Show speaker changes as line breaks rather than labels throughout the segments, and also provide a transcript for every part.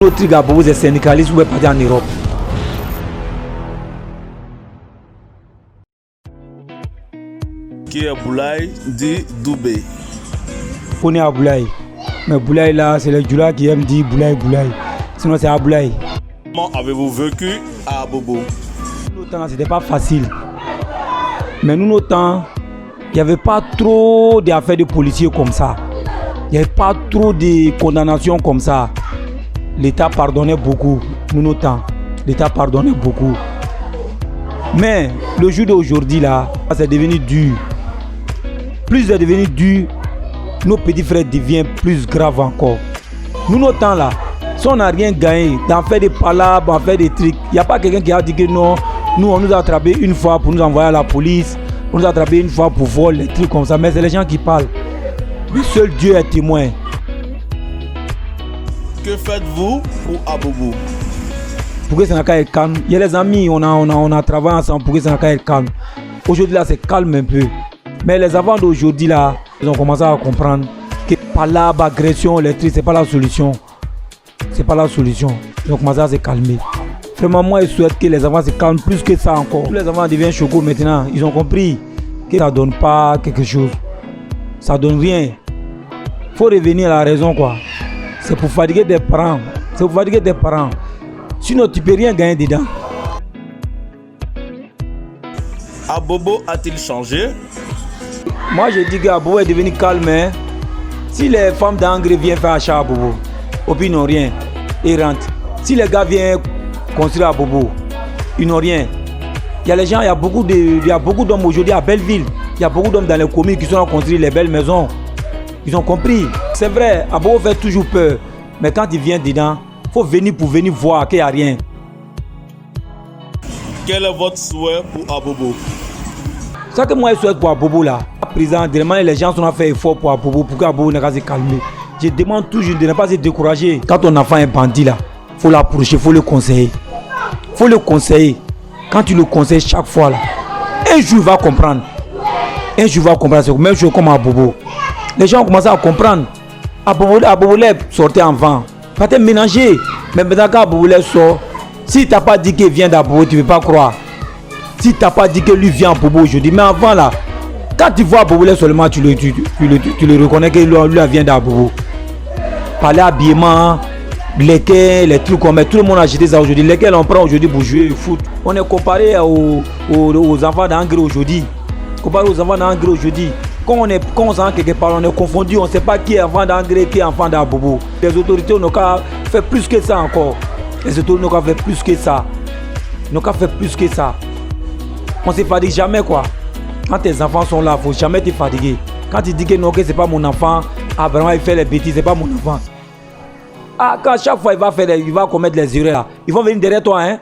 nos trucs à Bobo, c'est syndicalistes, vous pouvez partir en Europe.
Qui est Boulaye dit Doubé.
On est à Boulaye. Mais Boulaye là, c'est les Djoula qui aiment dire Boulaye, Boulaye. Sinon c'est à Boulaye.
Comment avez-vous vécu à Bobo?
Nous, temps, c'était pas facile. Mais nous, notre temps, il n'y avait pas trop d'affaires de policiers comme ça. Il n'y avait pas trop de condamnations comme ça. L'État pardonnait beaucoup. Nous, notre temps, l'État pardonnait beaucoup. Mais le jour d'aujourd'hui là, c'est devenu dur. Plus c'est devenu dur, nos petits frères deviennent plus graves encore. Nous, notre temps là, si on n'a rien gagné, d'en faire des palabres, d'en faire des trucs, il n'y a pas quelqu'un qui a dit que non, nous on nous a attrapé une fois pour nous envoyer à la police, on nous a attrapé une fois pour voler, des trucs comme ça, mais c'est les gens qui parlent. Le seul Dieu est témoin.
Que faites-vous pour Abobo?
Pour que ça n'a qu'à être calme. Il y a les amis, on a travaillé ensemble pour que ça n'a qu'à être calme. Aujourd'hui là, c'est calme un peu. Mais les enfants d'aujourd'hui là, ils ont commencé à comprendre que palabre, agression, les trucs, c'est pas la solution. C'est pas la solution. Ils ont commencé à se calmer. Vraiment, moi, je souhaite que les enfants se calment plus que ça encore. Tous les enfants deviennent chocos maintenant. Ils ont compris que ça donne pas quelque chose. Ça donne rien. Faut revenir à la raison quoi. C'est pour fatiguer des parents. C'est pour fatiguer des parents. Sinon, tu peux rien gagner dedans.
Abobo a-t-il changé?
Moi, je dis qu'Abobo est devenu calme. Hein? Si les femmes d'Angre viennent faire achat à Abobo, au pire, ils n'ont rien. Ils rentrent. Si les gars viennent construire à Abobo, ils n'ont rien. Il y a les gens, il y a beaucoup d'hommes aujourd'hui à Belleville. Il y a beaucoup d'hommes dans les communes qui sont à construire les belles maisons. Ils ont compris. C'est vrai, Abobo fait toujours peur. Mais quand il vient dedans, il faut venir pour venir voir qu'il n'y a rien.
Quel est votre souhait pour Abobo?
Ce que moi je souhaite pour Abobo là, président, les gens sont fait effort pour Abobo pour qu'Abobo ne se calme. Je demande toujours de ne pas se décourager. Quand ton enfant est bandit là, il faut l'approcher, il faut le conseiller. Il faut le conseiller. Quand tu le conseilles chaque fois là, un jour il va comprendre. Un jour il va comprendre. C'est la même chose comme Abobo. Les gens ont commencé à comprendre. Abobo sortait en vent. Pas te mélanger. Mais maintenant quand Abobo sort, si tu n'as pas dit qu'il vient d'Abobo, tu ne veux pas croire. Si tu n'as pas dit que lui vient à Bobo aujourd'hui, mais avant là, quand tu vois Bobo seulement, tu le reconnais que lui vient d'Abobo. Parler habillement, lesquels, les trucs qu'on met, tout le monde a acheté ça aujourd'hui. Lesquels on prend aujourd'hui pour jouer au foot. On est comparé aux enfants d'Angre aujourd'hui. Comparé aux enfants d'Angre aujourd'hui. Quand on s'en quelque part, on est confondu, on ne sait pas qui est enfant d'Angre, qui est enfant d'Abobo. Les autorités n'ont qu'à faire plus que ça encore. Les autorités n'ont qu'à faire plus que ça. N'ont qu'à faire plus que ça. On ne se fatigue jamais quoi. Quand tes enfants sont là, il ne faut jamais te fatiguer. Quand tu dis que non, que ce n'est pas mon enfant, ah vraiment il fait les bêtises, ce n'est pas mon enfant. Ah, quand chaque fois il va commettre les erreurs là, ils vont venir derrière toi. Hein?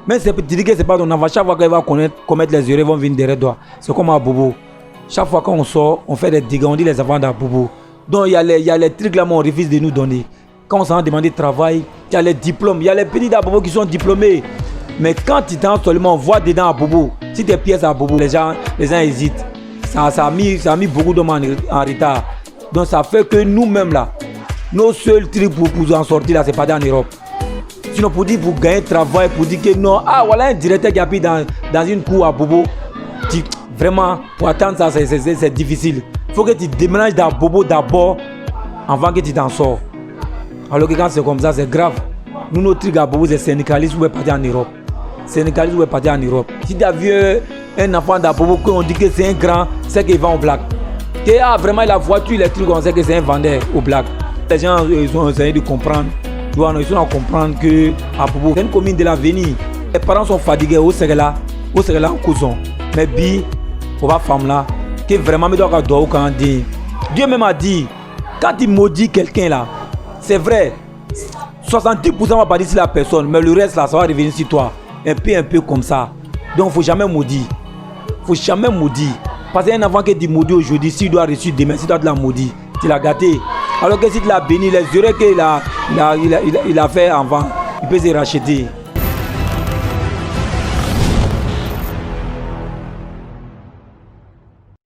Même si tu dis que ce n'est pas ton enfant, chaque fois qu'il va commettre les erreurs, ils vont venir derrière toi. C'est comme à Bobo. Chaque fois qu'on sort, on fait des dégâts, on dit les enfants d'Abobo. Donc il y a les trucs là, mais on refuse de nous donner. Quand on s'en demande de travail, il y a les diplômes, il y a les petits d'Abobo qui sont diplômés. Mais quand tu t'en seulement, on voit dedans à Bobo. Si tes pièces à Bobo, les gens hésitent. Ça a mis beaucoup d'hommes en retard. Donc ça fait que nous-mêmes là, nos seuls trucs pour en sortir là, c'est pas en Europe. Sinon pour dire pour gagner travail, pour dire que non, ah voilà un directeur qui a pris dans une cour à Bobo. Vraiment, pour attendre ça, c'est difficile. Il faut que tu déménages dans Bobo d'abord avant que tu t'en sors. Alors que quand c'est comme ça, c'est grave. Nous, notre truc à Bobo, c'est syndicaliste, vous pouvez partir en Europe. Syndicaliste, vous pouvez partir en Europe. Si tu as vu un enfant d'Abobo, on dit que c'est un grand, c'est qu'il va au black. Que vraiment la voiture, les trucs, on sait que c'est un vendeur au black. Les gens ils ont essayé de comprendre. Ils sont à comprendre que Abobo, c'est une commune de l'avenir. Les parents sont fatigués au Séguéla en cousin. Mais bi, pour la femme là, que vraiment, mais doit quand dire. Dieu même a dit, quand il maudit quelqu'un là, c'est vrai. 70% va partir sur la personne, mais le reste là, ça va revenir sur toi. Un peu comme ça. Donc, il ne faut jamais maudire. Il ne faut jamais maudire. Parce qu'un enfant qui dit maudit aujourd'hui, s'il doit reçu demain, s'il doit te la maudire, tu l'as gâté. Alors que si tu l'as béni, les erreurs qu'il a fait avant, il peut se racheter.